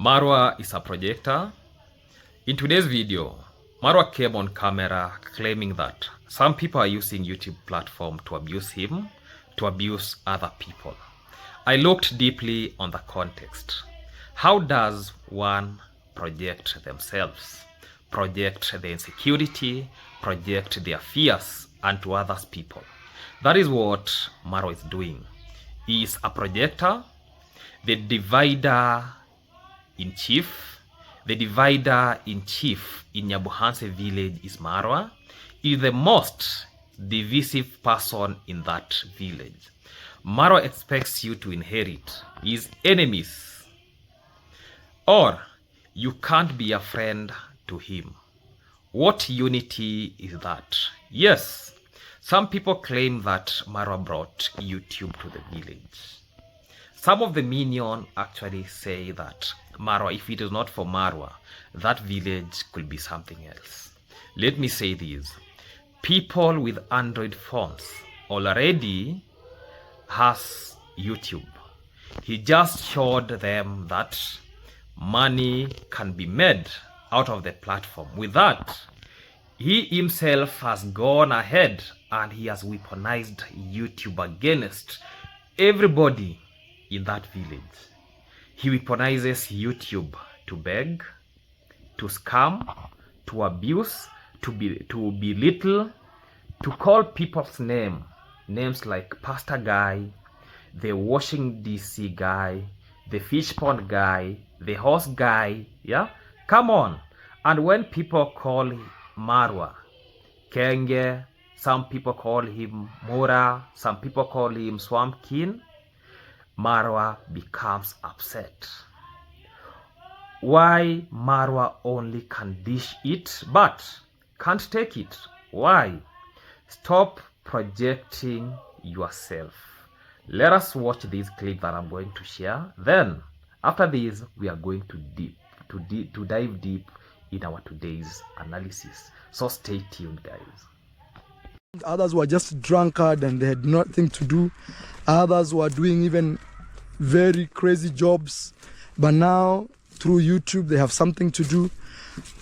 Marwa is a projector. In today's video, Marwa came on camera claiming that some people are using YouTube platform to abuse him, to abuse other people. I looked deeply on the context. How does one project themselves, project their insecurity, project their fears onto others people? That is what Marwa is doing. He is a projector, the divider in chief. The divider in chief in Nyabuhanse village is Marwa. He is the most divisive person in that village. Marwa expects you to inherit his enemies, or you can't be a friend to him. What unity is that? Yes, some people claim that Marwa brought YouTube to the village. Some of the minion actually say that Marwa, if it is not for Marwa, that village could be something else. Let me say this. People with Android phones already has YouTube. He just showed them that money can be made out of the platform. With that, he himself has gone ahead and he has weaponized YouTube against everybody in that village. He weaponizes YouTube to beg, to scam, to abuse, to belittle, to call people's names like Pastor Guy, the washing DC guy, the fish pond guy, the horse guy. Yeah, come on. And when people call Marwa Kenge, some people call him Mura, some people call him Swamp King, Marwa becomes upset. Why Marwa only can dish it but can't take it? Why? Stop projecting yourself. Let us watch this clip that I'm going to share. Then after this, we are going to dive deep in our today's analysis. So stay tuned, guys. Others were just drunkard and they had nothing to do. Others were doing even very crazy jobs, but now through YouTube they have something to do.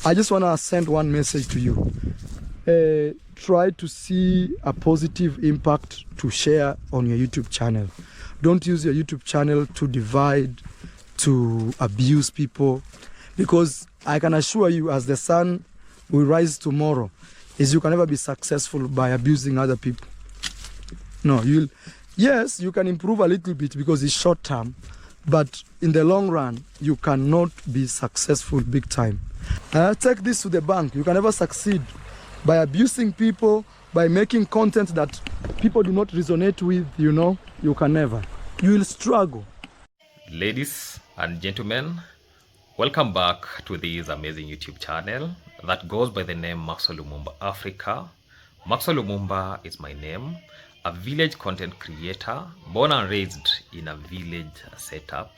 I just want to send one message to you. Try to see a positive impact to share on your YouTube channel. Don't use your YouTube channel to divide, to abuse people, because I can assure you, as the sun will rise tomorrow, is you can never be successful by abusing other people. No, yes, you can improve a little bit because it's short term, but in the long run, you cannot be successful big time. Take this to the bank. You can never succeed by abusing people, by making content that people do not resonate with, you can never. You will struggle. Ladies and gentlemen, welcome back to this amazing YouTube channel that goes by the name Maxwell Lumumba Africa. Maxwell Lumumba is my name. A village content creator, born and raised in a village setup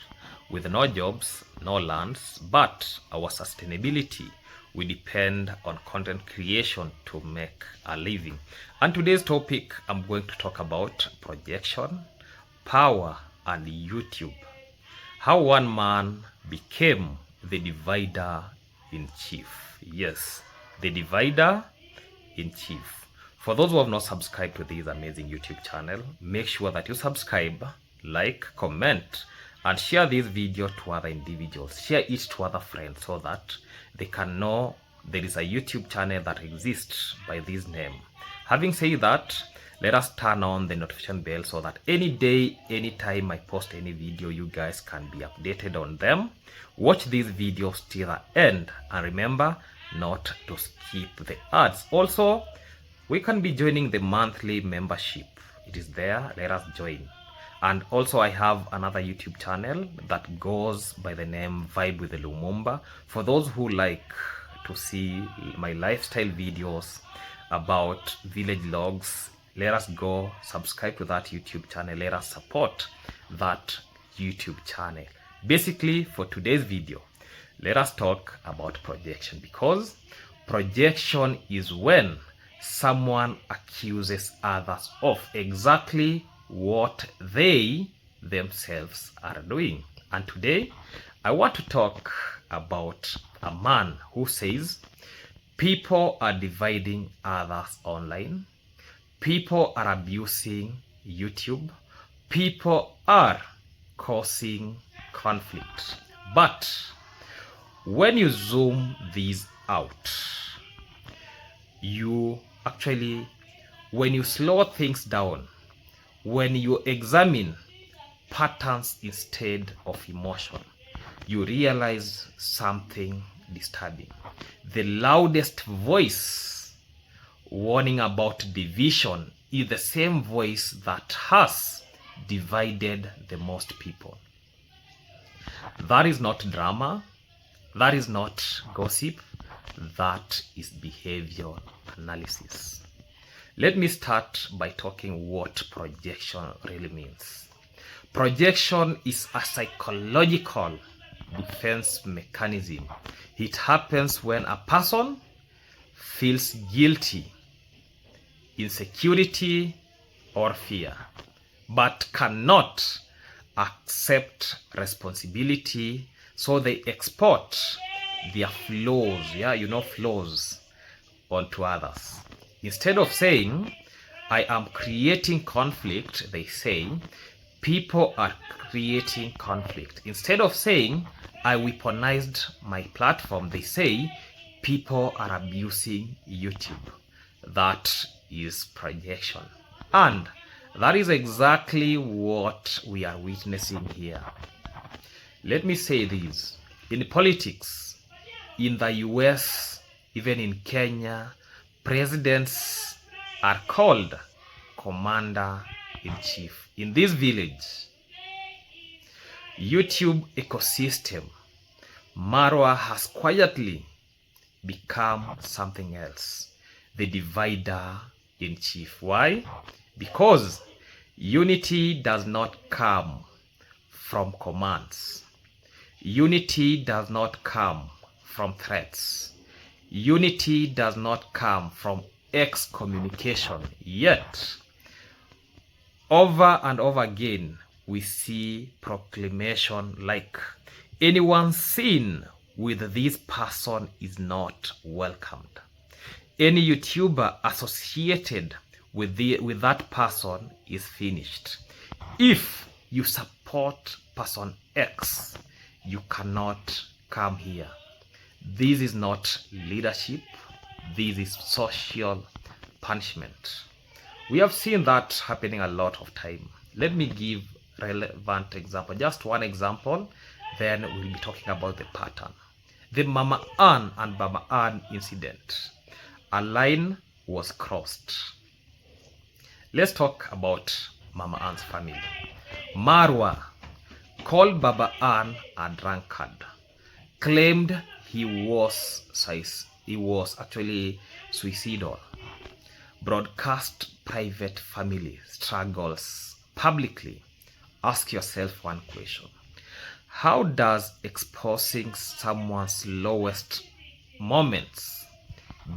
with no jobs, no lands, but our sustainability, we depend on content creation to make a living. And today's topic, I'm going to talk about projection, power, and YouTube. How one man became the divider in chief. Yes, the divider in chief. For those who have not subscribed to this amazing YouTube channel, make sure that you subscribe, like, comment, and share this video to other individuals. Share it to other friends so that they can know there is a YouTube channel that exists by this name. Having said that, let us turn on the notification bell so that any day, anytime I post any video, you guys can be updated on them. Watch these videos till the end, and remember not to skip the ads. Also, we can be joining the monthly membership. It is there. Let us join. And also I have another YouTube channel that goes by the name Vibe with the Lumumba. For those who like to see my lifestyle videos about village logs, let us go subscribe to that YouTube channel. Let us support that YouTube channel. Basically, for today's video, let us talk about projection, because projection is when someone accuses others of exactly what they themselves are doing. And today I want to talk about a man who says people are dividing others online, people are abusing YouTube, people are causing conflict. But when you zoom these out, when you slow things down, when you examine patterns instead of emotion, you realize something disturbing. The loudest voice warning about division is the same voice that has divided the most people. That is not drama, that is not gossip, that is behavioral analysis. Let me start by talking what projection really means. Projection is a psychological defense mechanism. It happens when a person feels guilty, insecurity, or fear, but cannot accept responsibility, so they export their flaws, flaws onto others. Instead of saying, I am creating conflict, they say, people are creating conflict. Instead of saying, I weaponized my platform, they say, people are abusing YouTube. That is projection. And that is exactly what we are witnessing here. Let me say this. In politics, in the US, even in Kenya, presidents are called commander-in-chief. In this village, YouTube ecosystem, Marwa has quietly become something else. The divider-in-chief. Why? Because unity does not come from commands. Unity does not come from threats. Unity does not come from excommunication. Yet, over and over again, we see proclamation like, anyone seen with this person is not welcomed. Any YouTuber associated with that person is finished. If you support person X, you cannot come here. This is not leadership. This is social punishment. We have seen that happening a lot of time. Let me give relevant example. Just one example, then we'll be talking about the pattern. The Mama Ann and Baba Ann incident. A line was crossed. Let's talk about Mama Ann's family. Marwa called Baba Ann a drunkard, claimed he was actually suicidal, broadcast private family struggles publicly. Ask yourself one question. How does exposing someone's lowest moments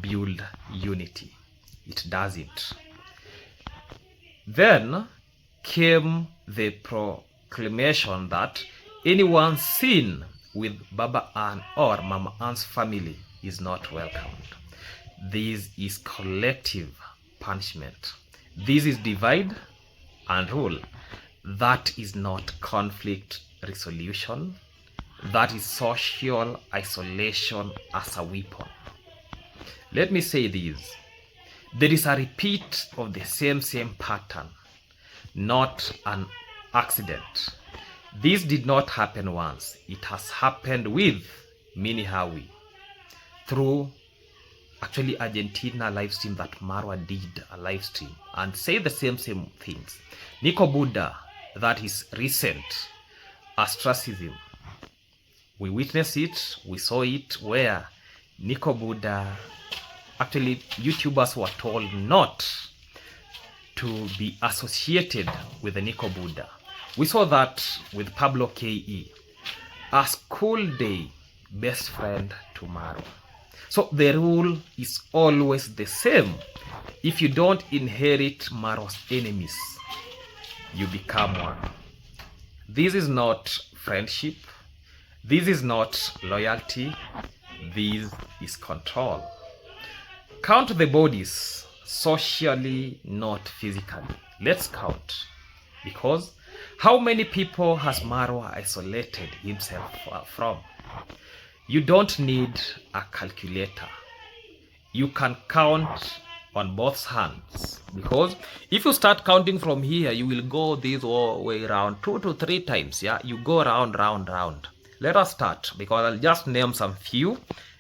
build unity? It doesn't. Then came the proclamation that anyone seen with Baba Ann or Mama Ann's family is not welcomed. This is collective punishment. This is divide and rule. That is not conflict resolution. That is social isolation as a weapon. Let me say this. There is a repeat of the same pattern, not an accident. This did not happen once. It has happened with Mini Hawi through actually Argentina live stream that Marwa did a live stream and say the same things. Nico Buddha, that is recent ostracism. We witnessed it, we saw it where Nico Buddha, actually YouTubers were told not to be associated with the Nico Buddha. We saw that with Pablo KE, a school day best friend to Marwa. So the rule is always the same. If you don't inherit Marwa's enemies, you become one. This is not friendship. This is not loyalty, this is control. Count the bodies, socially, not physically. Let's count. Because how many people has Marwa isolated himself from? You don't need a calculator. You can count on both hands. Because if you start counting from here, you will go this way around 2 to 3 times. Yeah, you go round. Let us start, because I'll just name some few.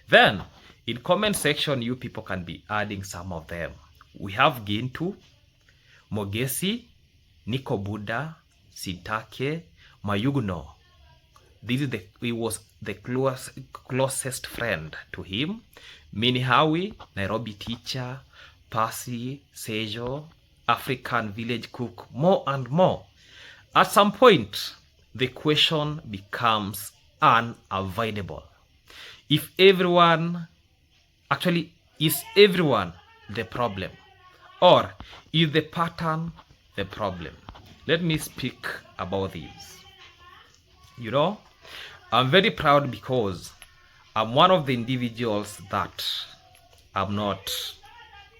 Then in comment section, you people can be adding some of them. We have Gintu, Mogesi, Nico Buddha, Sitake, Mayugno. He was the closest friend to him. Minihawi, Nairobi teacher, Percy, Sejo, African village cook, more and more. At some point, the question becomes unavoidable. If everyone, actually, is everyone the problem? Or is the pattern the problem? Let me speak about this. You know, I'm very proud because I'm one of the individuals that I'm not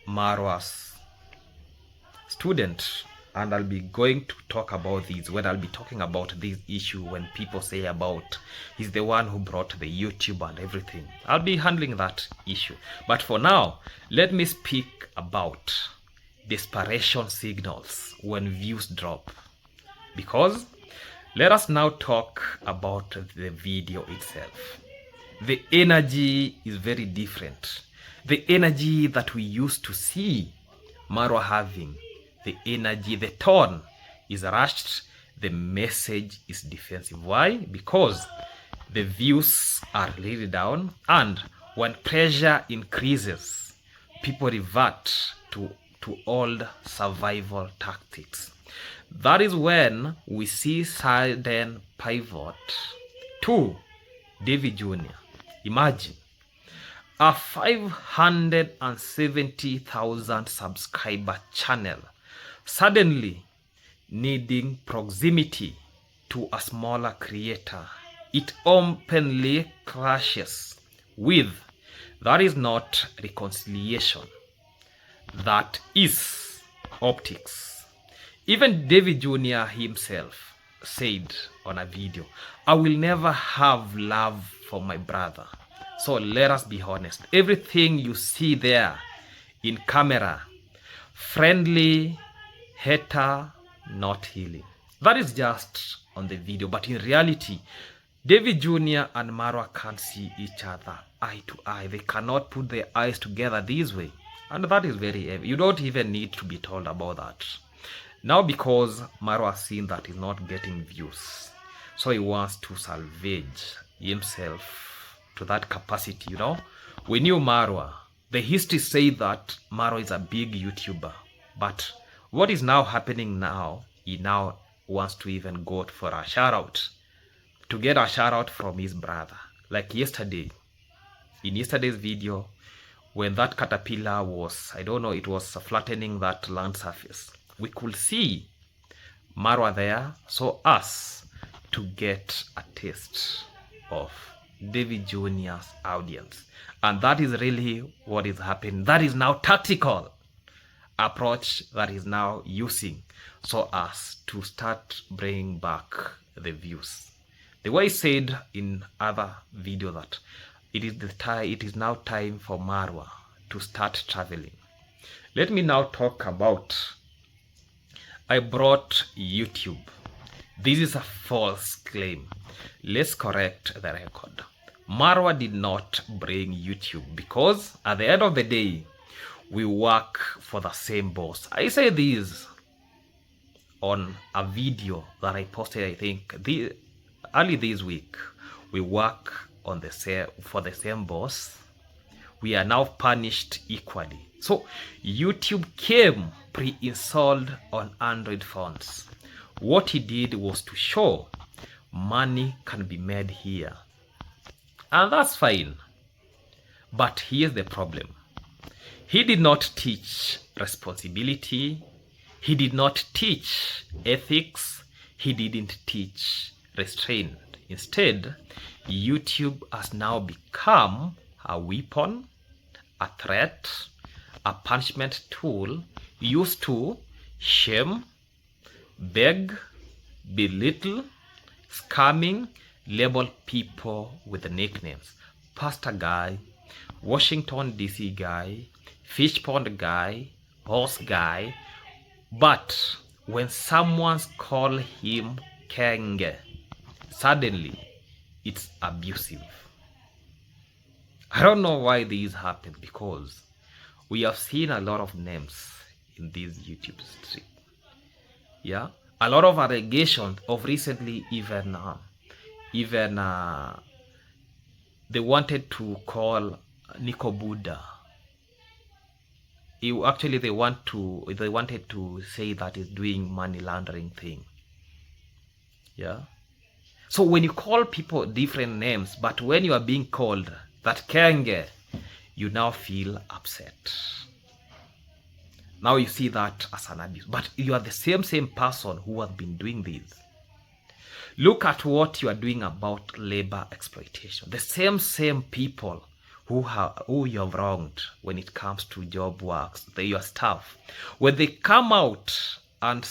Marwa's student, and I'll be going to talk about this when I'll be talking about this issue when people say about he's the one who brought the YouTube and everything. I'll be handling that issue. But for now, let me speak about desperation signals when views drop. Because let us now talk about the video itself. The energy is very different. The energy that we used to see Marwa having, the energy, the tone is rushed, the message is defensive. Why? Because the views are really down, and when pressure increases, people revert to old survival tactics. That is when we see sudden pivot to David Jr. Imagine a 570,000 subscriber channel suddenly needing proximity to a smaller creator. It openly clashes with. That is not reconciliation. That is optics. Even David Jr. himself said on a video, I will never have love for my brother. So let us be honest. Everything you see there in camera, friendly, hater, not healing. That is just on the video. But in reality, David Jr. and Marwa can't see each other eye to eye. They cannot put their eyes together this way. And that is very heavy. You don't even need to be told about that. Now, because Marwa has seen that he's not getting views, so he wants to salvage himself to that capacity, you know. We knew Marwa. The history says that Marwa is a big YouTuber. But what is now happening now, he now wants to even go for a shout out, to get a shout out from his brother. Like yesterday, in yesterday's video, when that caterpillar was, I don't know, it was flattening that land surface, we could see Marwa there, so us to get a taste of David Jr.'s audience. And that is really what is happening. That is now tactical approach that is now using so as to start bringing back the views. The way I said in other video that it is now time for Marwa to start traveling. Let me now talk about, I brought YouTube. This is a false claim. Let's correct the record. Marwa did not bring YouTube because at the end of the day, we work for the same boss. I say this on a video that I posted, I think, early this week. We work on for the same boss. We are now punished equally. So YouTube came pre-installed on Android phones. What he did was to show money can be made here. And that's fine. But here's the problem. He did not teach responsibility. He did not teach ethics. He didn't teach restraint. Instead, YouTube has now become a weapon, a threat, a punishment tool used to shame, beg, belittle, scamming, label people with nicknames. Pastor guy, Washington DC guy, fish pond guy, horse guy. But when someone's call him Kenge, suddenly it's abusive. I don't know why this happened, because we have seen a lot of names in this YouTube stream. Yeah, a lot of allegations of recently, even they wanted to call Nico Buddha. Actually, they wanted to say that he's doing money laundering thing. Yeah. So when you call people different names, but when you are being called that Kenge, you now feel upset. Now you see that as an abuse, but you are the same person who has been doing this. Look at what you are doing about labor exploitation. The same people who you have wronged when it comes to job works, your staff, when they come out and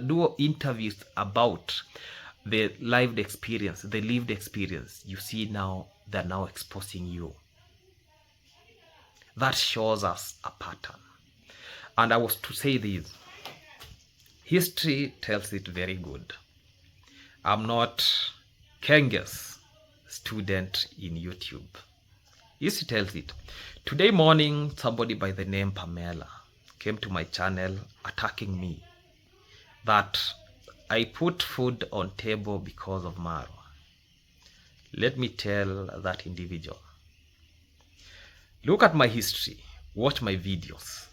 do interviews about the lived experience, you see now they're now exposing you. That shows us a pattern. And I was to say this, history tells it very good. I'm not Kenge's student in YouTube. History tells it. Today morning, somebody by the name Pamela came to my channel attacking me that I put food on table because of Marwa. Let me tell that individual, look at my history, watch my videos.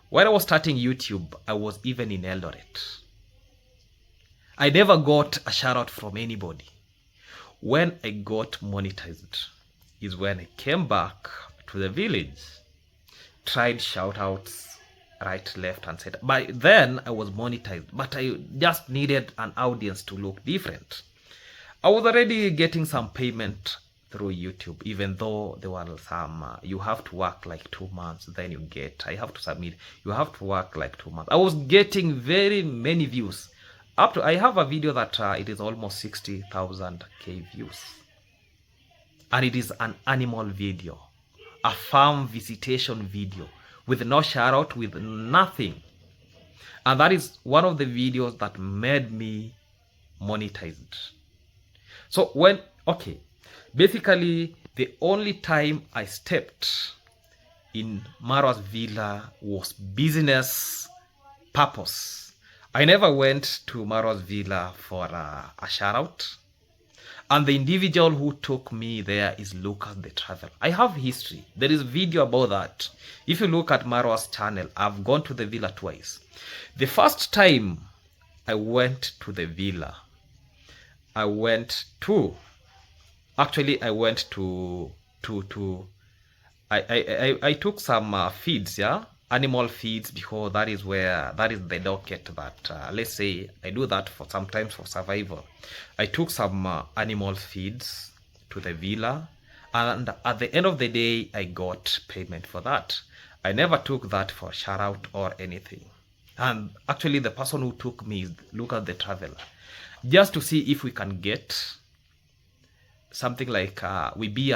When I was starting YouTube, I was even in Eldoret. I never got a shout out from anybody. When I got monetized is when I came back to the village, tried shout outs right, left and center. By then I was monetized, but I just needed an audience to look different. I was already getting some payment through YouTube, even though there were some, you have to work like 2 months, then you get, I have to submit, you have to work like 2 months. I was getting very many views. Up to, I have a video that it is almost 60,000 views. And it is an animal video, a farm visitation video, with no shout out, with nothing. And that is one of the videos that made me monetized. So when, okay, basically the only time I stepped in Marwa's villa was business purpose. I never went to Marwa's villa for a shout out. And the individual who took me there is Lucas the Traveler. I have history. There is a video about that. If you look at Marwa's channel, I've gone to the villa twice. The first time I went to the villa, I took some feeds, yeah, animal feeds, because that is the docket that let's say I do that for sometimes for survival. I took some animal feeds to the villa, and at the end of the day I got payment for that. I never took that for shout out or anything. And actually the person who took me is Lucas the Traveler, just to see if we can get something like we be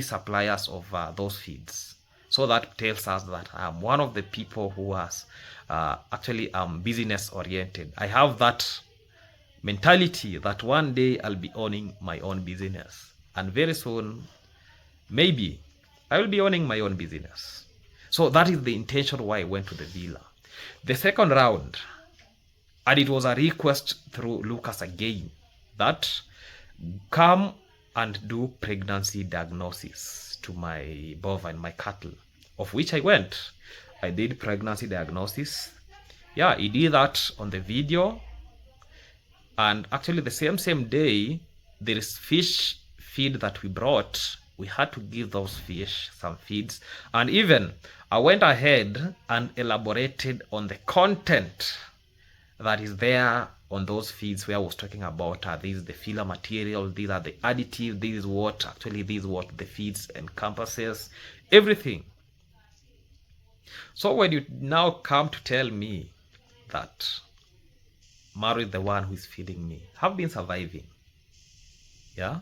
suppliers of those feeds. So that tells us that I'm one of the people who has actually business oriented. I have that mentality that one day I'll be owning my own business, and very soon maybe I will be owning my own business. So that is the intention why I went to the villa. The second round, and it was a request through Lucas again, that come and do pregnancy diagnosis to my bovine, my cattle, of which I went. I did pregnancy diagnosis. Yeah, he did that on the video. And actually the same day, there is fish feed that we brought. We had to give those fish some feeds. And even I went ahead and elaborated on the content that is there on those feeds where I was talking about this is the filler material, these are the additives, this is what the feeds encompasses, everything. So when you now come to tell me that Marwa is the one who is feeding me, I've been surviving. Yeah,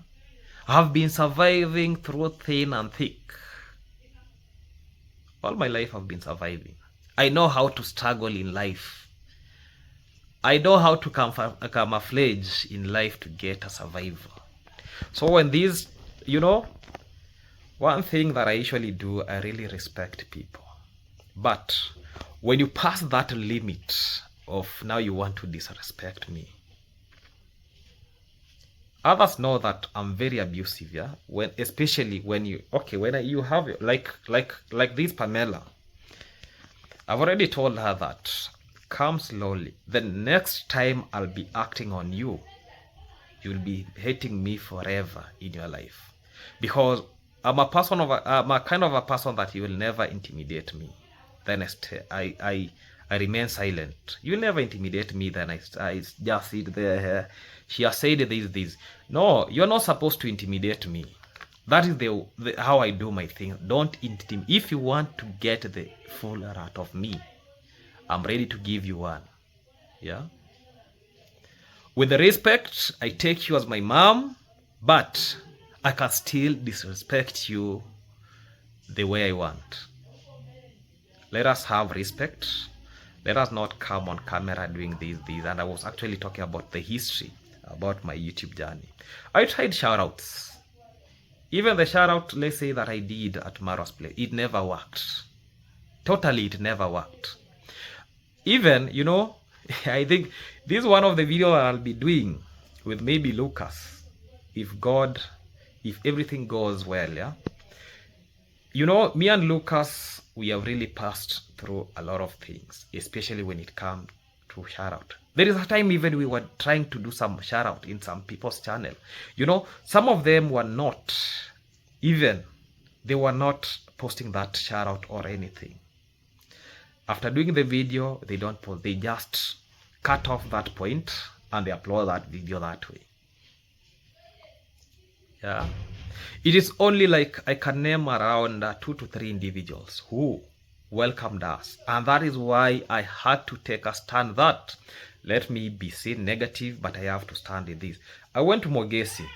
I've been surviving through thin and thick. All my life I've been surviving. I know how to struggle in life. I know how to camouflage in life to get a survival. So when these, one thing that I usually do, I really respect people. But when you pass that limit of now you want to disrespect me, others know that I'm very abusive, yeah. Especially when you have like this Pamela. I've already told her that come slowly. The next time I'll be acting on you, you'll be hating me forever in your life, because I'm a kind of a person that you will never intimidate me. Then I remain silent. You'll never intimidate me. Then I just sit there. She has said this. No, you're not supposed to intimidate me. That is the how I do my thing. Don't intimidate. If you want to get the full wrath of me, I'm ready to give you one. Yeah. With the respect, I take you as my mom, but I can still disrespect you the way I want. Let us have respect. Let us not come on camera doing this. And I was actually talking about the history, about my YouTube journey. I tried shoutouts. Even the shout out, let's say, that I did at Marwa's place, it never worked. Totally, it never worked. Even, I think this is one of the videos I'll be doing with maybe Lucas. If everything goes well, yeah. Me and Lucas, we have really passed through a lot of things, especially when it comes to shout out. There is a time even we were trying to do some shout out in some people's channel. Some of them were not posting that shout out or anything. After doing the video, they don't post. They just cut off that point and they upload that video that way. Yeah. It is only like I can name around 2 to 3 individuals who welcomed us. And that is why I had to take a stand that let me be seen negative, but I have to stand in this. I went to Mogesi.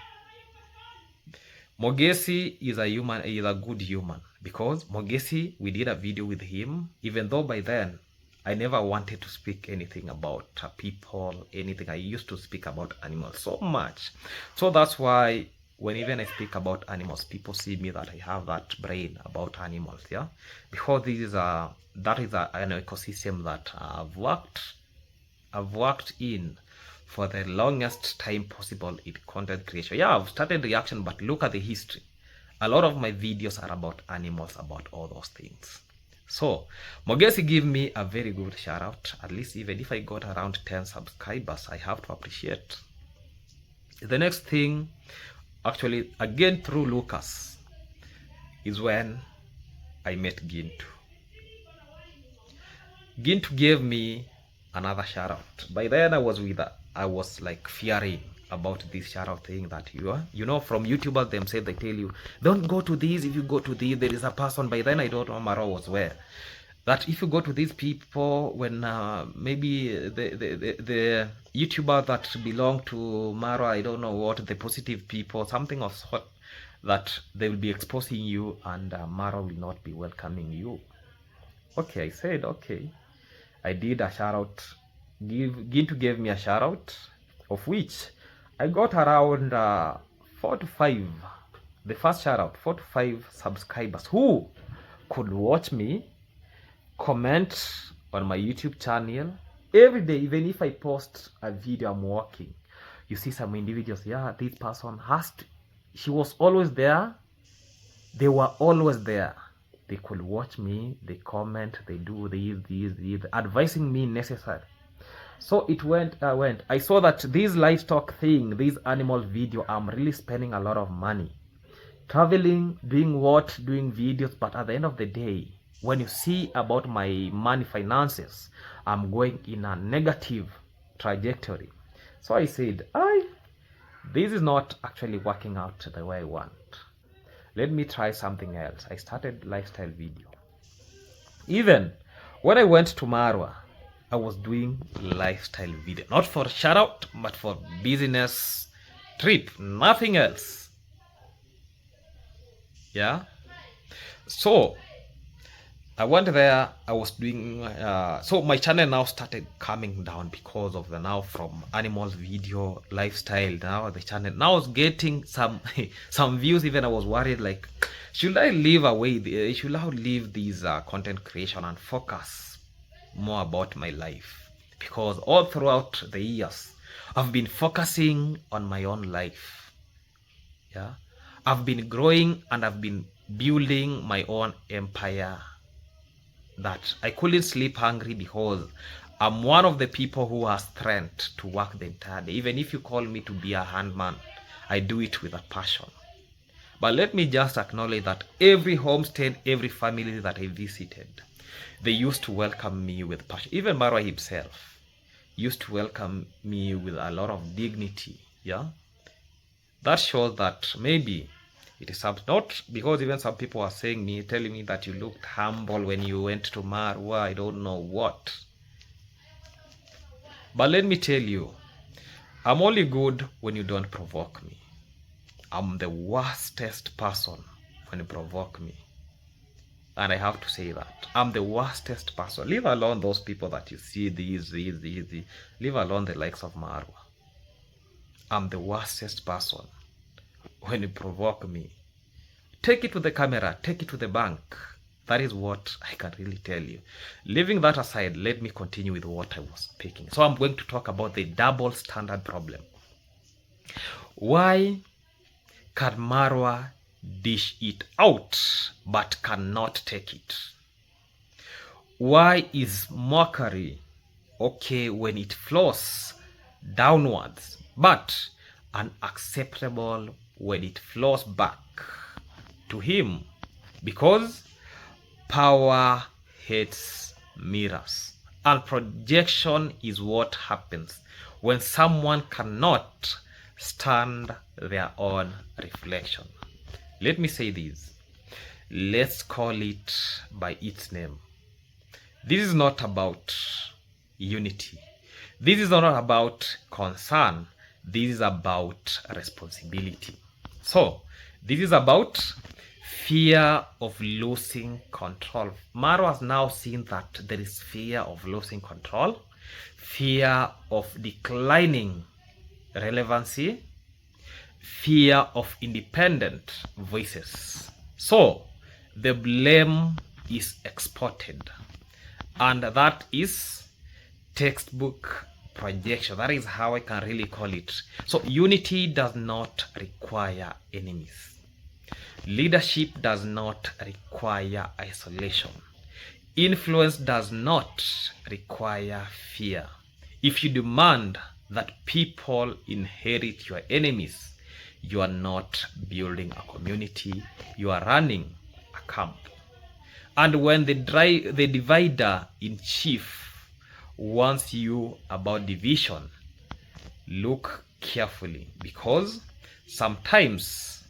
Mogesi is a good human, because Mogesi, we did a video with him, even though by then I never wanted to speak anything about people, anything. I used to speak about animals so much. So that's why when even I speak about animals, people see me that I have that brain about animals, yeah? Because that is an ecosystem that I've worked in for the longest time possible in content creation. Yeah, I've started reaction, but look at the history. A lot of my videos are about animals, about all those things. So, Mogesi gave me a very good shout out. At least even if I got around 10 subscribers, I have to appreciate. The next thing, actually, again through Lucas, is when I met Gintu. Gintu gave me another shout out. By then I was like fearing about this shout out thing that from YouTubers themselves, they tell you, don't go to these. If you go to these, there is a person. By then I don't know Marwa was where. That if you go to these people, when maybe the YouTuber that belong to Marwa, I don't know what, the positive people, something of sort, that they will be exposing you and Marwa will not be welcoming you. Okay, I said, okay. I did a shout out. Gintu gave me a shout out, of which I got around 4 to 5. The first shout out, 4 to 5 subscribers who could watch me, comment on my YouTube channel every day. Even if I post a video I'm working, you see some individuals, yeah, this person she was always there. They were always there. They could watch me, they comment, they do this, advising me necessary. So it went. I saw that this livestock thing, this animal video, I'm really spending a lot of money. Traveling, doing videos, but at the end of the day, when you see about my money finances, I'm going in a negative trajectory. So I said, this is not actually working out the way I want. Let me try something else. I started lifestyle video. Even when I went to Marwa, I was doing lifestyle video, not for shout out, but for business trip, nothing else. Yeah. So I went there, I was doing, so my channel now started coming down because of the now from animals video, lifestyle, now the channel now was getting some some views. Even I was worried, like, should I leave away, should I leave these content creation and focus more about my life? Because all throughout the years, I've been focusing on my own life. Yeah, I've been growing and I've been building my own empire, that I couldn't sleep hungry because I'm one of the people who has strength to work the entire day. Even if you call me to be a handman, I do it with a passion. But let me just acknowledge that every homestead, every family that I visited, they used to welcome me with passion. Even Marwa himself used to welcome me with a lot of dignity. Yeah, that shows that maybe it is not because even some people are saying me, telling me that you looked humble when you went to Marwa, I don't know what. But let me tell you, I'm only good when you don't provoke me. I'm the worstest person when you provoke me. And I have to say that. I'm the worstest person. Leave alone those people that you see, these. Leave alone the likes of Marwa. I'm the worstest person when you provoke me. Take it to the camera, take it to the bank. That is what I can really tell you. Leaving that aside, let me continue with what I was speaking. So I'm going to talk about the double standard problem. Why can Marwa dish it out but cannot take it? Why is mockery okay when it flows downwards, but unacceptable when it flows back to him? Because power hates mirrors, and projection is what happens when someone cannot stand their own reflection. Let me say this. Let's call it by its name. This is not about unity. This is not about concern. This is about responsibility. So, this is about fear of losing control. Marwa has now seen that there is fear of losing control, fear of declining relevancy, fear of independent voices. So, the blame is exported, and that is textbook projection. That is how I can really call it. So unity does not require enemies. Leadership does not require isolation. Influence does not require fear. If you demand that people inherit your enemies, you are not building a community, you are running a camp. And when the divider in chief warns you about division, look carefully, because sometimes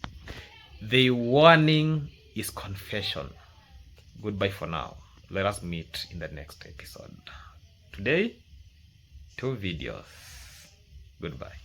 the warning is confession. Goodbye for now. Let us meet in the next episode. Today, 2 videos. Goodbye.